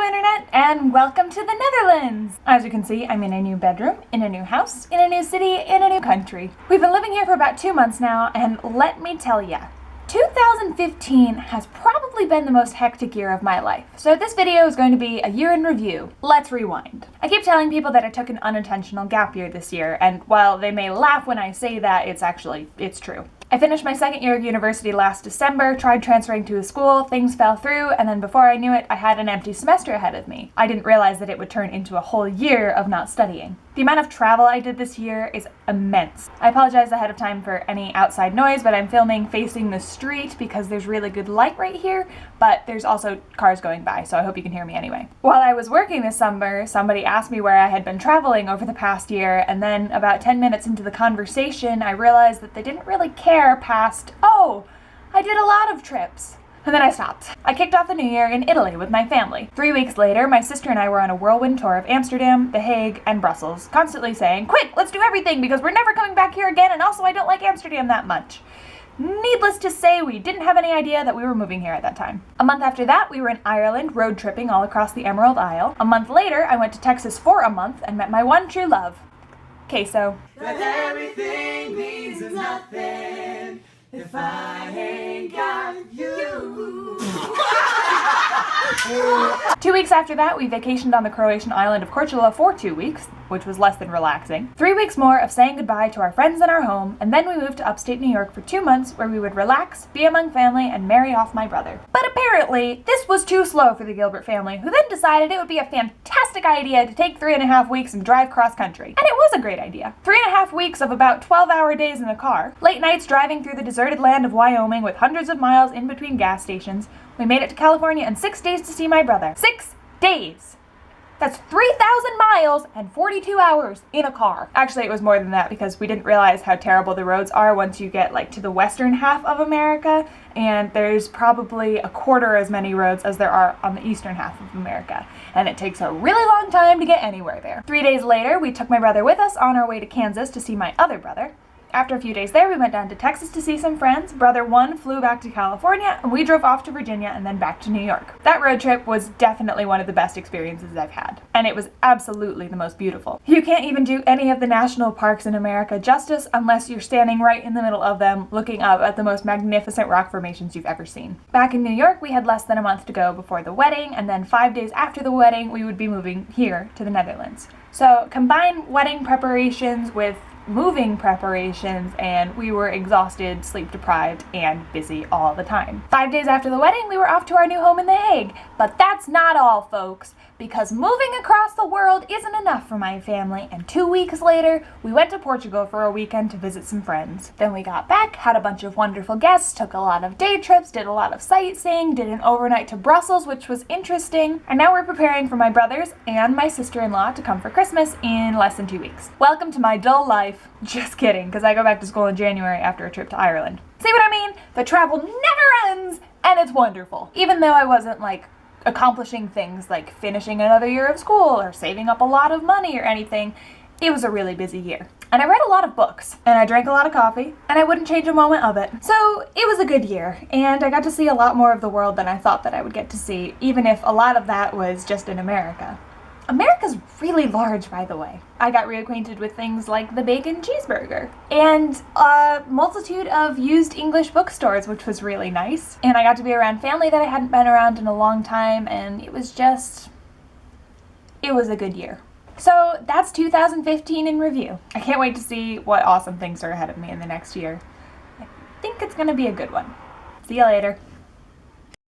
Hello Internet, and welcome to the Netherlands! As you can see, I'm in a new bedroom, in a new house, in a new city, in a new country. We've been living here for about 2 months now, and let me tell ya, 2015 has probably been the most hectic year of my life. So this video is going to be a year in review. Let's rewind. I keep telling people that I took an unintentional gap year this year, and while they may laugh when I say that, it's true. I finished my second year of university last December, tried transferring to a school, things fell through, and then before I knew it, I had an empty semester ahead of me. I didn't realize that it would turn into a whole year of not studying. The amount of travel I did this year is immense. I apologize ahead of time for any outside noise, but I'm filming facing the street because there's really good light right here, but there's also cars going by, so I hope you can hear me anyway. While I was working this summer, somebody asked me where I had been traveling over the past year, and then about 10 minutes into the conversation, I realized that they didn't really care past, "Oh, I did a lot of trips." And then I stopped. I kicked off the new year in Italy with my family. 3 weeks later, my sister and I were on a whirlwind tour of Amsterdam, The Hague, and Brussels, constantly saying, "Quick, let's do everything because we're never coming back here again, and also I don't like Amsterdam that much." Needless to say, we didn't have any idea that we were moving here at that time. A month after that, we were in Ireland road tripping all across the Emerald Isle. A month later, I went to Texas for a month and met my one true love, queso. But everything means nothing if I ain't got you. 2 weeks after that, we vacationed on the Croatian island of Korčula for 2 weeks, which was less than relaxing. 3 weeks more of saying goodbye to our friends and our home, and then we moved to upstate New York for 2 months where we would relax, be among family, and marry off my brother. But apparently, this was too slow for the Gilbert family, who then decided it would be a fantastic idea to take 3.5 weeks and drive cross country. And it was a great idea. 3.5 weeks of about 12-hour days in a car, late nights driving through the deserted land of Wyoming with hundreds of miles in between gas stations. We made it to California in 6 days to see my brother. 6 days! That's 3,000 miles and 42 hours in a car. Actually, it was more than that because we didn't realize how terrible the roads are once you get to the western half of America, and there's probably a quarter as many roads as there are on the eastern half of America, and it takes a really long time to get anywhere there. 3 days later, we took my brother with us on our way to Kansas to see my other brother. After a few days there, we went down to Texas to see some friends. Brother 1 flew back to California, and we drove off to Virginia and then back to New York. That road trip was definitely one of the best experiences I've had, and it was absolutely the most beautiful. You can't even do any of the national parks in America justice unless you're standing right in the middle of them, looking up at the most magnificent rock formations you've ever seen. Back in New York, we had less than a month to go before the wedding, and then 5 days after the wedding, we would be moving here to the Netherlands. So combine wedding preparations with moving preparations, and we were exhausted, sleep deprived, and busy all the time. 5 days after the wedding, we were off to our new home in The Hague. But that's not all, folks, because moving across the world isn't enough for my family, and 2 weeks later, we went to Portugal for a weekend to visit some friends. Then we got back, had a bunch of wonderful guests, took a lot of day trips, did a lot of sightseeing, did an overnight to Brussels, which was interesting, and now we're preparing for my brothers and my sister-in-law to come for Christmas in less than 2 weeks. Welcome to my dull life. Just kidding, because I go back to school in January after a trip to Ireland. See what I mean? The travel never ends, and it's wonderful. Even though I wasn't accomplishing things like finishing another year of school or saving up a lot of money or anything, it was a really busy year. And I read a lot of books, and I drank a lot of coffee, and I wouldn't change a moment of it. So it was a good year, and I got to see a lot more of the world than I thought that I would get to see, even if a lot of that was just in America. America's really large, by the way. I got reacquainted with things like the bacon cheeseburger and a multitude of used English bookstores, which was really nice. And I got to be around family that I hadn't been around in a long time, and it was a good year. So that's 2015 in review. I can't wait to see what awesome things are ahead of me in the next year. I think it's gonna be a good one. See you later.